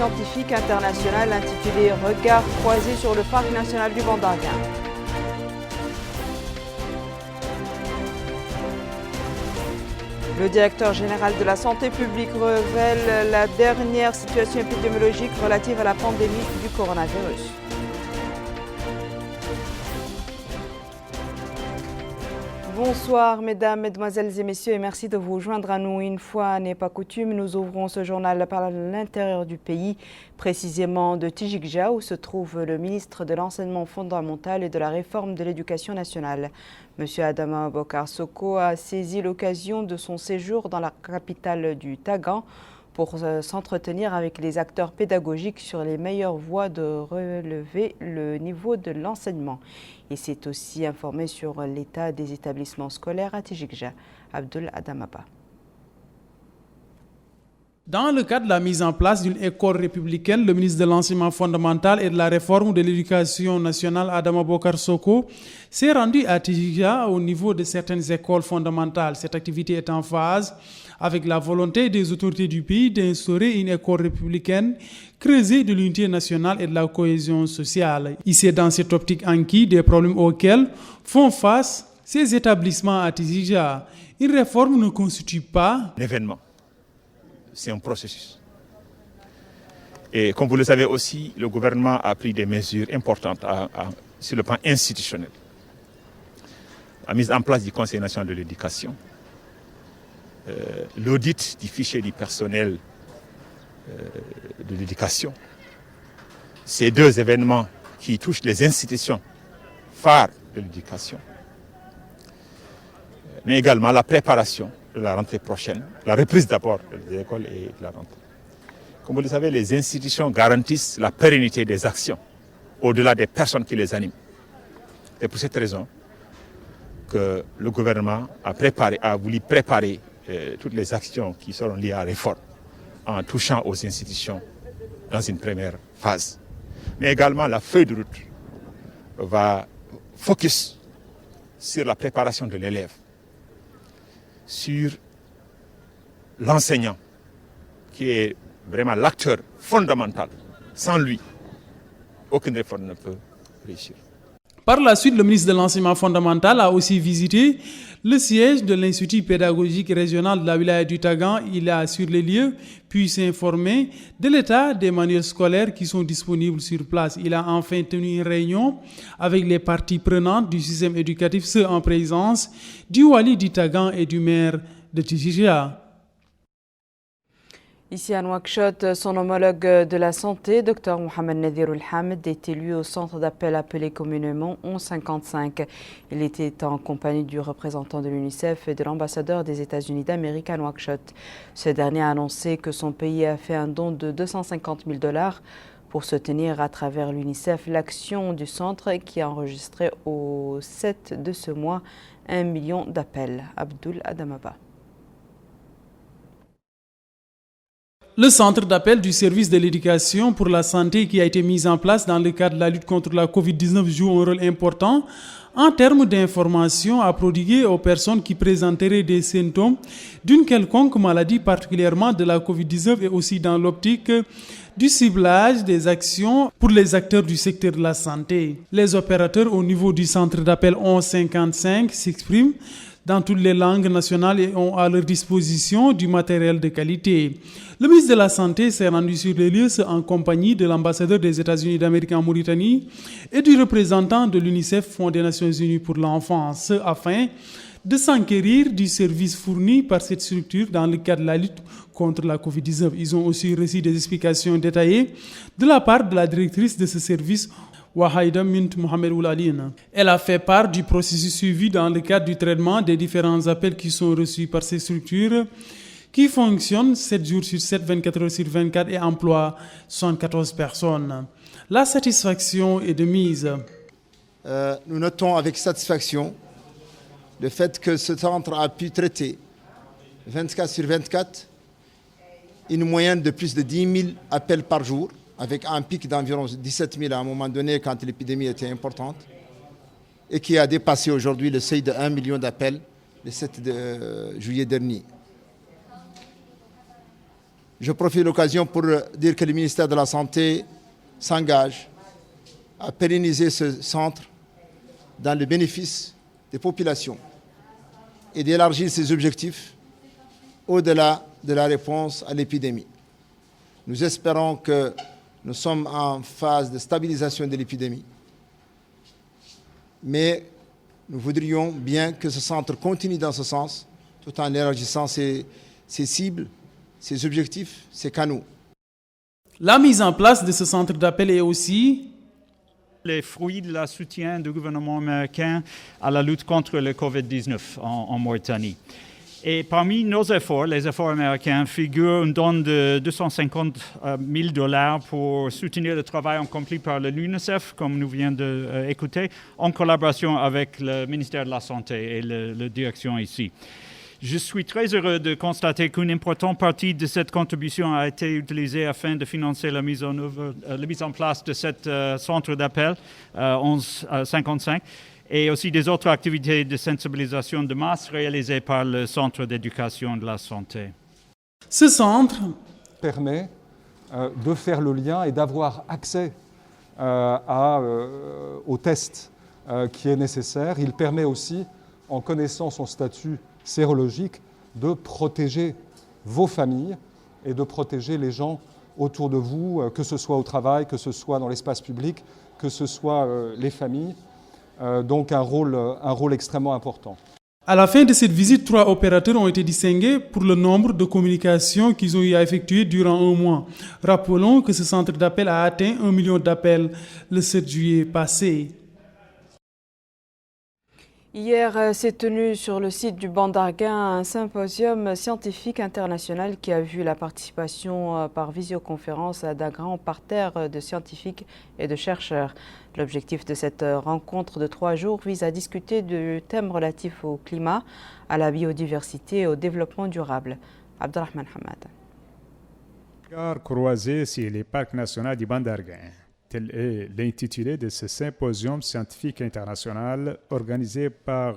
Scientifique international intitulé Regards croisés sur le parc national du Bandaguen. Le directeur général de la santé publique révèle la dernière situation épidémiologique relative à la pandémie du coronavirus. Bonsoir mesdames, mesdemoiselles et messieurs et merci de vous joindre à nous. Une fois n'est pas coutume, nous ouvrons ce journal par l'intérieur du pays, précisément de Tijikja où se trouve le ministre de l'Enseignement fondamental et de la Réforme de l'Éducation nationale. Monsieur Adama Bokar Soko a saisi l'occasion de son séjour dans la capitale du Tagan pour s'entretenir avec les acteurs pédagogiques sur les meilleures voies de relever le niveau de l'enseignement. Il s'est aussi informé sur l'état des établissements scolaires à Tijikja. Abdul Adamaba. Dans le cadre de la mise en place d'une école républicaine, le ministre de l'Enseignement fondamental et de la Réforme de l'Éducation nationale, Adama Bokar Soko, s'est rendu à Tijikja au niveau de certaines écoles fondamentales. Cette activité est en phase avec la volonté des autorités du pays d'instaurer une école républicaine creusée de l'unité nationale et de la cohésion sociale. C'est dans cette optique enquis des problèmes auxquels font face ces établissements à Tijikja. Une réforme ne constitue pas l'événement. C'est un processus. Et comme vous le savez aussi, le gouvernement a pris des mesures importantes sur le plan institutionnel. La mise en place du Conseil national de l'éducation, l'audit du fichier du personnel de l'éducation. Ces deux événements qui touchent les institutions phares de l'éducation, mais également la préparation de la rentrée prochaine, la reprise d'abord des écoles et de la rentrée. Comme vous le savez, les institutions garantissent la pérennité des actions au-delà des personnes qui les animent. C'est pour cette raison que le gouvernement a voulu préparer toutes les actions qui seront liées à la réforme en touchant aux institutions dans une première phase. Mais également, la feuille de route va focus sur la préparation de l'élève, sur l'enseignant, qui est vraiment l'acteur fondamental. Sans lui, aucune réforme ne peut réussir. Par la suite, le ministre de l'Enseignement fondamental a aussi visité le siège de l'Institut pédagogique régional de la wilaya du Tagan. Il a sur les lieux puis s'est informé de l'état des manuels scolaires qui sont disponibles sur place. Il a enfin tenu une réunion avec les parties prenantes du système éducatif, ceux en présence du Wali du Tagan et du maire de Tijikja. Ici à Nouakchott, son homologue de la santé, Dr Mohamed Nadirul Hamd, est élu au centre d'appel appelé communément 1155. Il était en compagnie du représentant de l'UNICEF et de l'ambassadeur des États-Unis d'Amérique à Nouakchott. Ce dernier a annoncé que son pays a fait un don de 250 000 $ pour soutenir à travers l'UNICEF l'action du centre qui a enregistré au 7 de ce mois 1 million d'appels. Abdul Adamaba. Le centre d'appel du service de l'éducation pour la santé qui a été mis en place dans le cadre de la lutte contre la COVID-19 joue un rôle important en termes d'information à prodiguer aux personnes qui présenteraient des symptômes d'une quelconque maladie, particulièrement de la COVID-19, et aussi dans l'optique du ciblage des actions pour les acteurs du secteur de la santé. Les opérateurs au niveau du centre d'appel 1155 s'expriment dans toutes les langues nationales et ont à leur disposition du matériel de qualité. Le ministre de la Santé s'est rendu sur les lieux en compagnie de l'ambassadeur des États-Unis d'Amérique en Mauritanie et du représentant de l'UNICEF, Fonds des Nations Unies pour l'enfance, afin de s'enquérir du service fourni par cette structure dans le cadre de la lutte contre la COVID-19. Ils ont aussi reçu des explications détaillées de la part de la directrice de ce service, Wahaïda Mint Mohamed Oulalina. Elle a fait part du processus suivi dans le cadre du traitement des différents appels qui sont reçus par ces structures qui fonctionnent 7 jours sur 7, 24 heures sur 24 et emploient 74 personnes. La satisfaction est de mise. Nous notons avec satisfaction le fait que ce centre a pu traiter 24 sur 24 une moyenne de plus de 10 000 appels par jour, avec un pic d'environ 17 000 à un moment donné quand l'épidémie était importante, et qui a dépassé aujourd'hui le seuil de 1 million d'appels le 7 juillet dernier. Je profite de l'occasion pour dire que le ministère de la Santé s'engage à pérenniser ce centre dans le bénéfice des populations et d'élargir ses objectifs au-delà de la réponse à l'épidémie. Nous espérons que nous sommes en phase de stabilisation de l'épidémie, mais nous voudrions bien que ce centre continue dans ce sens, tout en élargissant ses cibles, ses objectifs, ses canaux. La mise en place de ce centre d'appel est aussi les fruits de la soutien du gouvernement américain à la lutte contre le Covid-19 en Mauritanie. Et parmi nos efforts, les efforts américains, figure une don de $250,000 pour soutenir le travail accompli par l'UNICEF, comme nous venons d'écouter, en collaboration avec le ministère de la Santé et la direction ici. Je suis très heureux de constater qu'une importante partie de cette contribution a été utilisée afin de financer la mise en place de ce centre d'appel 1155 et aussi des autres activités de sensibilisation de masse réalisées par le Centre d'éducation de la santé. Ce centre permet de faire le lien et d'avoir accès au test qui est nécessaire. Il permet aussi, en connaissant son statut sérologique, de protéger vos familles et de protéger les gens autour de vous, que ce soit au travail, que ce soit dans l'espace public, que ce soit les familles. Donc un rôle extrêmement important. À la fin de cette visite, 3 opérateurs ont été distingués pour le nombre de communications qu'ils ont eu à effectuer durant un mois. Rappelons que ce centre d'appel a atteint 1 million d'appels le 7 juillet passé. Hier s'est tenu sur le site du Ban d'Arguin un symposium scientifique international qui a vu la participation par visioconférence d'un grand parterre de scientifiques et de chercheurs. L'objectif de cette rencontre de 3 jours vise à discuter de thèmes relatifs au climat, à la biodiversité et au développement durable. Abdelrahman Hamad. Regard croisé sur les parcs nationaux du Ban d'Arguin. Tel est l'intitulé de ce symposium scientifique international organisé par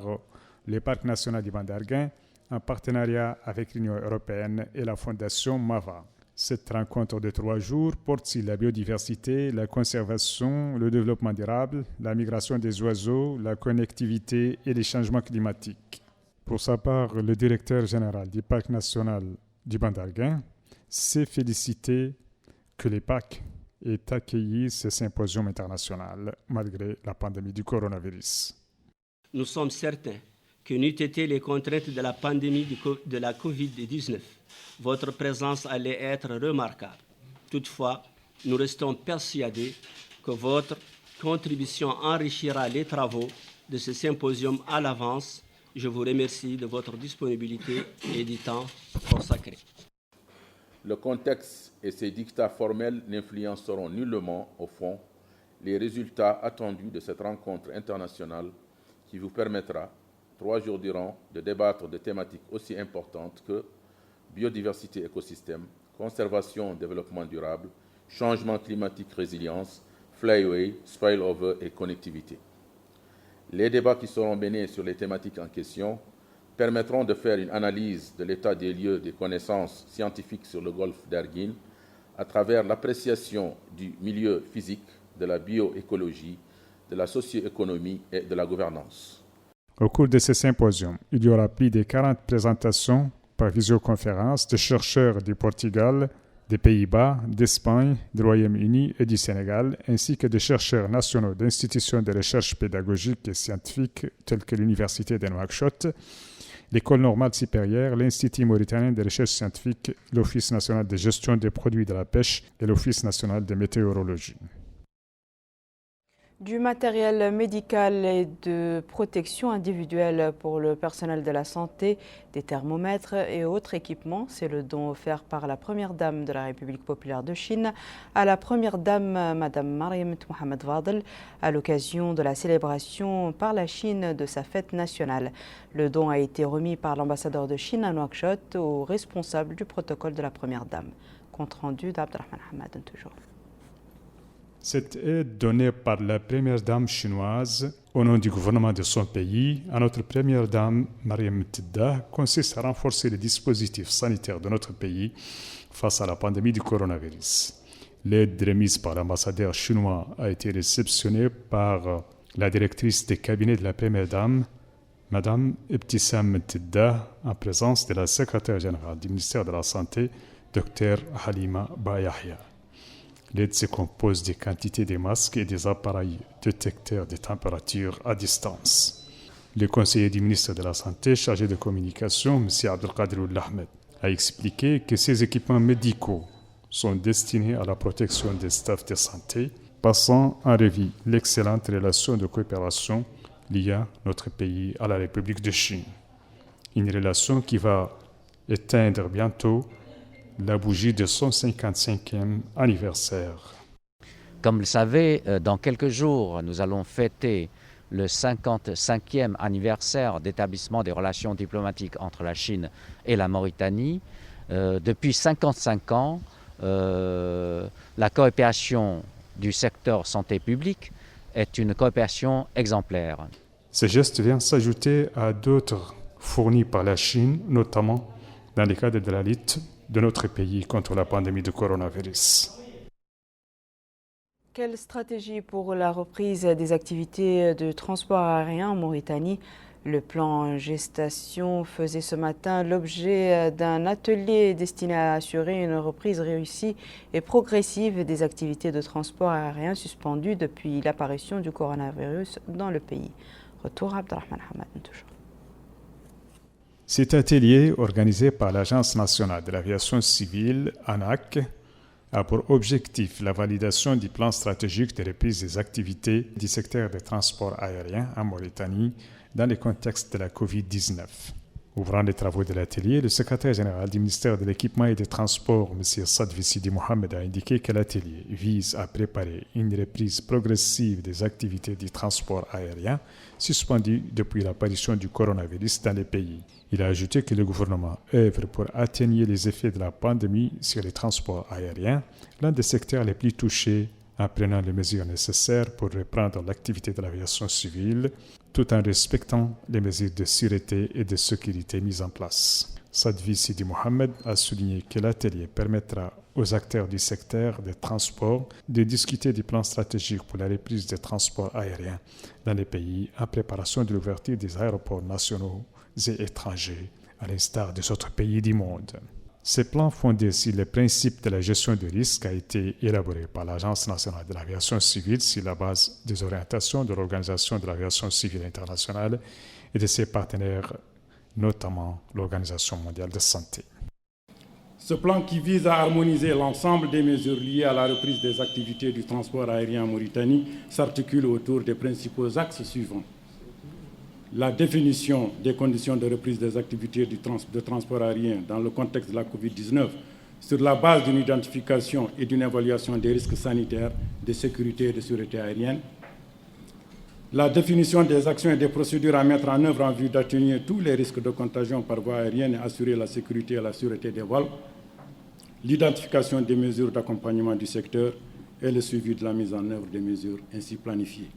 les parcs nationaux du Ban d'Arguin en partenariat avec l'Union européenne et la Fondation MAVA. Cette rencontre de 3 jours porte sur la biodiversité, la conservation, le développement durable, la migration des oiseaux, la connectivité et les changements climatiques. Pour sa part, le directeur général du parc national du Ban d'Arguin s'est félicité que les parcs aient accueilli ce symposium international malgré la pandémie du coronavirus. Nous sommes certains que n'eût été les contraintes de la pandémie de la COVID-19, votre présence allait être remarquable. Toutefois, nous restons persuadés que votre contribution enrichira les travaux de ce symposium à l'avance. Je vous remercie de votre disponibilité et du temps consacré. Le contexte et ses dictats formels n'influenceront nullement, au fond, les résultats attendus de cette rencontre internationale qui vous permettra, 3 jours durant, de débattre de thématiques aussi importantes que biodiversité écosystème, conservation développement durable, changement climatique résilience, flyway, spillover et connectivité. Les débats qui seront menés sur les thématiques en question permettront de faire une analyse de l'état des lieux des connaissances scientifiques sur le golfe d'Arguin à travers l'appréciation du milieu physique, de la bioécologie, de la socio-économie et de la gouvernance. Au cours de ce symposium, il y aura plus de 40 présentations par visioconférence de chercheurs du Portugal, des Pays-Bas, d'Espagne, du Royaume-Uni et du Sénégal, ainsi que de chercheurs nationaux d'institutions de recherche pédagogique et scientifique telles que l'Université de Nouakchott, l'École normale supérieure, l'Institut mauritanien de recherche scientifique, l'Office national de gestion des produits de la pêche et l'Office national de météorologie. Du matériel médical et de protection individuelle pour le personnel de la santé, des thermomètres et autres équipements. C'est le don offert par la Première Dame de la République populaire de Chine à la Première Dame, Madame Mariam Mohamed Fadel, à l'occasion de la célébration par la Chine de sa fête nationale. Le don a été remis par l'ambassadeur de Chine à Nouakchott au responsable du protocole de la Première Dame. Compte rendu d'Abdelrahman Hamad toujours. Cette aide donnée par la Première Dame chinoise au nom du gouvernement de son pays à notre Première Dame Mariam Tidda consiste à renforcer les dispositifs sanitaires de notre pays face à la pandémie du coronavirus. L'aide remise par l'ambassadeur chinois a été réceptionnée par la directrice des cabinets de la Première Dame, Madame Ibtissam Tidda, en présence de la secrétaire générale du ministère de la Santé, Dr Halima Bayahia. L'aide se compose des quantités de masques et des appareils détecteurs de température à distance. Le conseiller du ministre de la Santé, chargé de communication, M. Abdelkader Ahmed, a expliqué que ces équipements médicaux sont destinés à la protection des staffs de santé, passant en revue l'excellente relation de coopération liant notre pays à la République de Chine. Une relation qui va éteindre bientôt la bougie de son 55e anniversaire. Comme vous le savez, dans quelques jours, nous allons fêter le 55e anniversaire d'établissement des relations diplomatiques entre la Chine et la Mauritanie. Depuis 55 ans, la coopération du secteur santé publique est une coopération exemplaire. Ce geste vient s'ajouter à d'autres fournis par la Chine, notamment dans le cadre de la lutte de notre pays contre la pandémie de coronavirus. Quelle stratégie pour la reprise des activités de transport aérien en Mauritanie? Le plan gestation faisait ce matin l'objet d'un atelier destiné à assurer une reprise réussie et progressive des activités de transport aérien suspendues depuis l'apparition du coronavirus dans le pays. Retour à Abdelrahman Hamad toujours. Cet atelier, organisé par l'Agence nationale de l'aviation civile, ANAC, a pour objectif la validation du plan stratégique de reprise des activités du secteur des transports aériens en Mauritanie dans le contexte de la COVID-19. Ouvrant les travaux de l'atelier, le secrétaire général du ministère de l'Équipement et des Transports, M. Sadvi Sidi Mohamed, a indiqué que l'atelier vise à préparer une reprise progressive des activités du transport aérien suspendues depuis l'apparition du coronavirus dans les pays. Il a ajouté que le gouvernement œuvre pour atténuer les effets de la pandémie sur les transports aériens, l'un des secteurs les plus touchés, en prenant les mesures nécessaires pour reprendre l'activité de l'aviation civile, tout en respectant les mesures de sûreté et de sécurité mises en place. Sadvi Sidi Mohamed a souligné que l'atelier permettra aux acteurs du secteur des transports de discuter du plan stratégique pour la reprise des transports aériens dans les pays en préparation de l'ouverture des aéroports nationaux et étrangers, à l'instar des autres pays du monde. Ce plan fondé sur les principes de la gestion de risque a été élaboré par l'Agence nationale de l'aviation civile sur la base des orientations de l'Organisation de l'aviation civile internationale et de ses partenaires, notamment l'Organisation mondiale de la santé. Ce plan qui vise à harmoniser l'ensemble des mesures liées à la reprise des activités du transport aérien en Mauritanie s'articule autour des principaux axes suivants. La définition des conditions de reprise des activités de transport aérien dans le contexte de la COVID-19 sur la base d'une identification et d'une évaluation des risques sanitaires, de sécurité et de sûreté aérienne. La définition des actions et des procédures à mettre en œuvre en vue d'atténuer tous les risques de contagion par voie aérienne et assurer la sécurité et la sûreté des vols. L'identification des mesures d'accompagnement du secteur et le suivi de la mise en œuvre des mesures ainsi planifiées.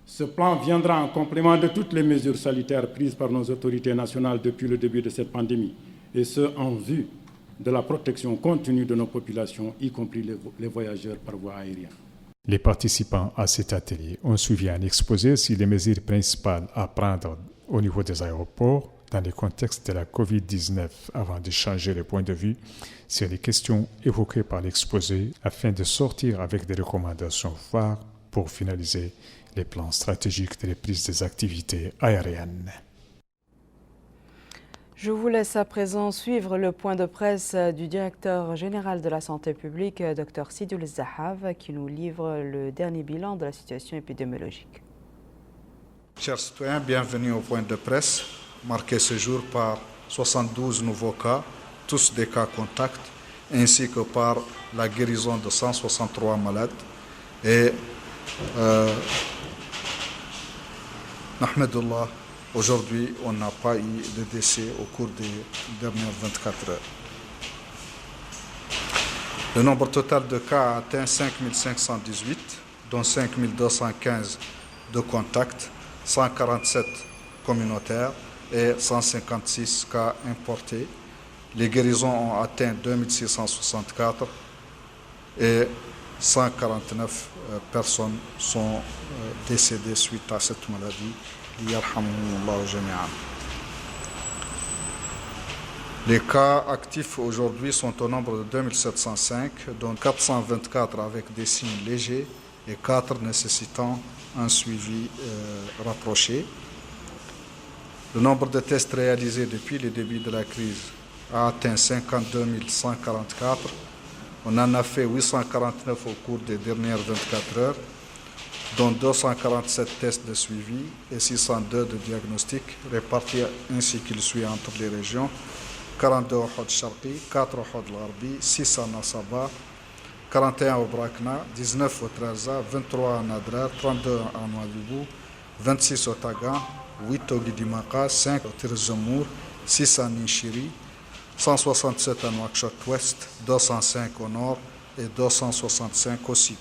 Ce plan viendra en complément de toutes les mesures sanitaires prises par nos autorités nationales depuis le début de cette pandémie, et ce, en vue de la protection continue de nos populations, y compris les voyageurs par voie aérienne. Les participants à cet atelier ont suivi un exposé sur les mesures principales à prendre au niveau des aéroports dans le contexte de la COVID-19 avant de changer de point de vue sur les questions évoquées par l'exposé afin de sortir avec des recommandations phares pour finaliser les plans stratégiques de reprise des activités aériennes. Je vous laisse à présent suivre le point de presse du directeur général de la santé publique, Dr Sidoul Zahav, qui nous livre le dernier bilan de la situation épidémiologique. Chers citoyens, bienvenue au point de presse, marqué ce jour par 72 nouveaux cas, tous des cas contacts, ainsi que par la guérison de 163 malades. Et Nahmedullah, aujourd'hui, on n'a pas eu de décès au cours des dernières 24 heures. Le nombre total de cas a atteint 5518, dont 5215 de contacts, 147 communautaires et 156 cas importés. Les guérisons ont atteint 2664 et 149 personnes sont décédées suite à cette maladie. Les cas actifs aujourd'hui sont au nombre de 2705, dont 424 avec des signes légers et 4 nécessitant un suivi rapproché. Le nombre de tests réalisés depuis le début de la crise a atteint 52 144. On en a fait 849 au cours des dernières 24 heures, dont 247 tests de suivi et 602 de diagnostic, répartis ainsi qu'il suit entre les régions. 42 au Hod Sharqi, 4 au Hod Gharbi, 6 à Nasaba, 41 au Brakna, 19 au Trarza, 23 à Nadrar, 32 à Nouadhibou, 26 au Tagan, 8 au Guidimaka, 5 au Tirzamour, 6 à Ninchiri, 167 à Nouakchott-Ouest, 205 au nord et 265 au sud.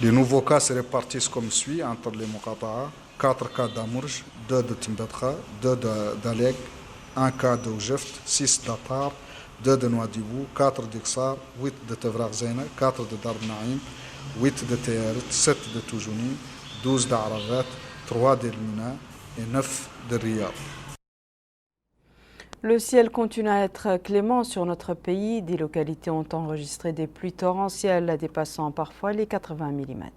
Les nouveaux cas se répartissent comme suit entre les Muqata'a, 4 cas d'Amourj, 2 de Timbadkha, 2 d'Aleg, 1 cas de Oujeft, 6 d'Atar, 2 de Nouadhibou, 4 d'Iksar, 8 de Tevrar Zeyna, 4 de Darb Naïm, 8 de Théarit, 7 de Toujouni, 12 d'Aravat, 3 d'Elmina et 9 de Riyad. Le ciel continue à être clément sur notre pays. Des localités ont enregistré des pluies torrentielles dépassant parfois les 80 mm.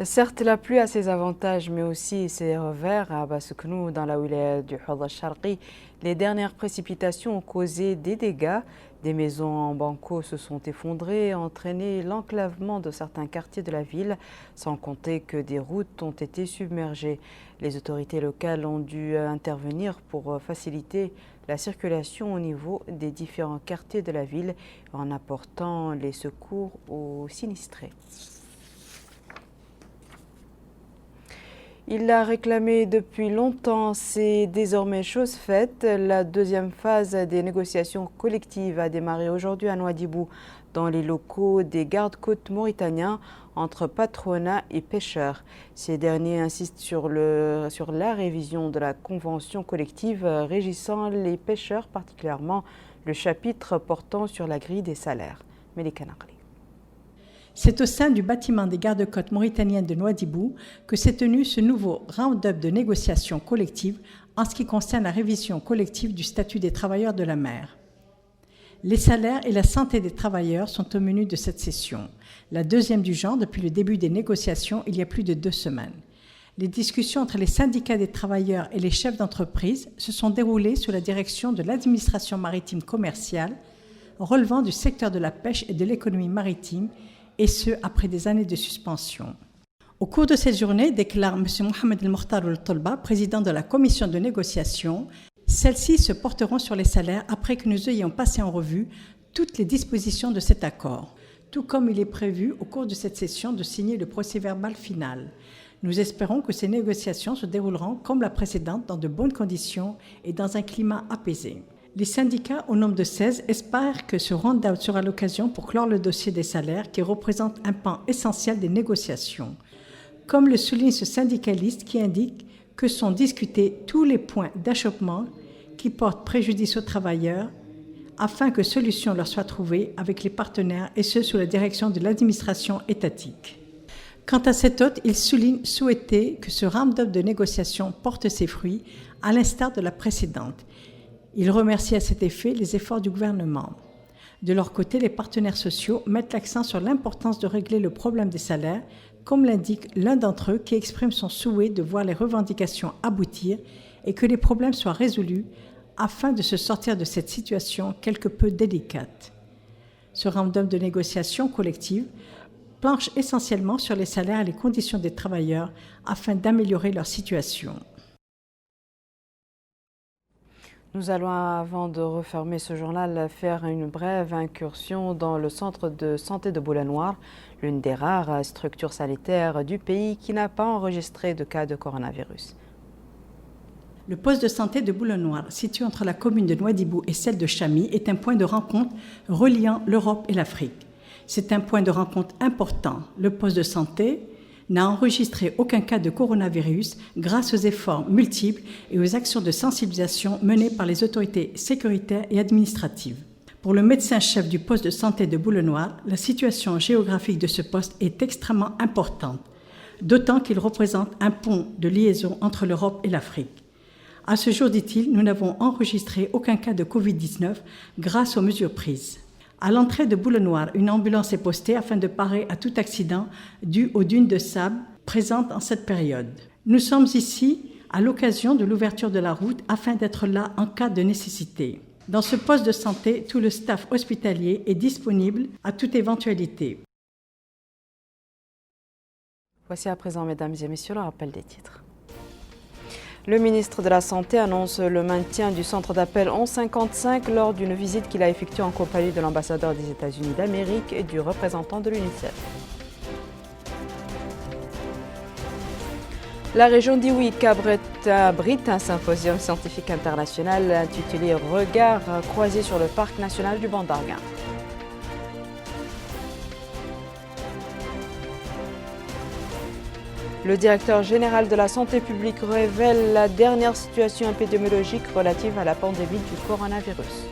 Certes, la pluie a ses avantages, mais aussi ses revers. À Bassouknou, dans la wilaya du Hod al-Sharqi, les dernières précipitations ont causé des dégâts. Des maisons en banco se sont effondrées et entraîné l'enclavement de certains quartiers de la ville, sans compter que des routes ont été submergées. Les autorités locales ont dû intervenir pour faciliter la circulation au niveau des différents quartiers de la ville en apportant les secours aux sinistrés. Il l'a réclamé depuis longtemps, c'est désormais chose faite. La deuxième phase des négociations collectives a démarré aujourd'hui à Nouadhibou, dans les locaux des gardes-côtes mauritaniens entre patronat et pêcheurs. Ces derniers insistent sur la révision de la convention collective régissant les pêcheurs, particulièrement le chapitre portant sur la grille des salaires. Melika Naqli. C'est au sein du bâtiment des gardes-côtes mauritaniennes de Nouadhibou que s'est tenu ce nouveau round-up de négociations collectives en ce qui concerne la révision collective du statut des travailleurs de la mer. Les salaires et la santé des travailleurs sont au menu de cette session, la deuxième du genre depuis le début des négociations il y a plus de 2 semaines. Les discussions entre les syndicats des travailleurs et les chefs d'entreprise se sont déroulées sous la direction de l'administration maritime commerciale relevant du secteur de la pêche et de l'économie maritime, et ce, après des années de suspension. Au cours de cette journée, déclare M. Mohamed El Mokhtar El Tolba, président de la commission de négociation, celles-ci se porteront sur les salaires après que nous ayons passé en revue toutes les dispositions de cet accord, tout comme il est prévu au cours de cette session de signer le procès-verbal final. Nous espérons que ces négociations se dérouleront comme la précédente dans de bonnes conditions et dans un climat apaisé. Les syndicats, au nombre de 16, espèrent que ce round-out sera l'occasion pour clore le dossier des salaires qui représente un pan essentiel des négociations. Comme le souligne ce syndicaliste qui indique que sont discutés tous les points d'achoppement qui portent préjudice aux travailleurs afin que solution leur soit trouvée avec les partenaires et ce sous la direction de l'administration étatique. Quant à cet hôte, il souligne souhaiter que ce round-up de négociations porte ses fruits à l'instar de la précédente. Il remercie à cet effet les efforts du gouvernement. De leur côté, les partenaires sociaux mettent l'accent sur l'importance de régler le problème des salaires, comme l'indique l'un d'entre eux qui exprime son souhait de voir les revendications aboutir et que les problèmes soient résolus afin de se sortir de cette situation quelque peu délicate. Ce round-up de négociations collectives planche essentiellement sur les salaires et les conditions des travailleurs afin d'améliorer leur situation. Nous allons, avant de refermer ce journal, faire une brève incursion dans le centre de santé de Boulanoir, l'une des rares structures sanitaires du pays qui n'a pas enregistré de cas de coronavirus. Le poste de santé de Boulanoir, situé entre la commune de Nouadhibou et celle de Chami, est un point de rencontre reliant l'Europe et l'Afrique. C'est un point de rencontre important. Le poste de santé n'a enregistré aucun cas de coronavirus grâce aux efforts multiples et aux actions de sensibilisation menées par les autorités sécuritaires et administratives. Pour le médecin-chef du poste de santé de Boulanoir, la situation géographique de ce poste est extrêmement importante, d'autant qu'il représente un pont de liaison entre l'Europe et l'Afrique. À ce jour, dit-il, nous n'avons enregistré aucun cas de Covid-19 grâce aux mesures prises. À l'entrée de Boulanoir, une ambulance est postée afin de parer à tout accident dû aux dunes de sable présentes en cette période. Nous sommes ici à l'occasion de l'ouverture de la route afin d'être là en cas de nécessité. Dans ce poste de santé, tout le staff hospitalier est disponible à toute éventualité. Voici à présent, mesdames et messieurs, le rappel des titres. Le ministre de la Santé annonce le maintien du centre d'appel 1155 lors d'une visite qu'il a effectuée en compagnie de l'ambassadeur des États-Unis d'Amérique et du représentant de l'UNICEF. La région d'Iwik abrite un symposium scientifique international intitulé « Regards croisés sur le parc national du Ban d'Arguin ». Le directeur général de la santé publique révèle la dernière situation épidémiologique relative à la pandémie du coronavirus.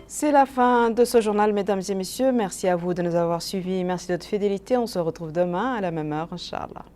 C'est la fin de ce journal, mesdames et messieurs. Merci à vous de nous avoir suivis. Merci de votre fidélité. On se retrouve demain à la même heure, Inch'Allah.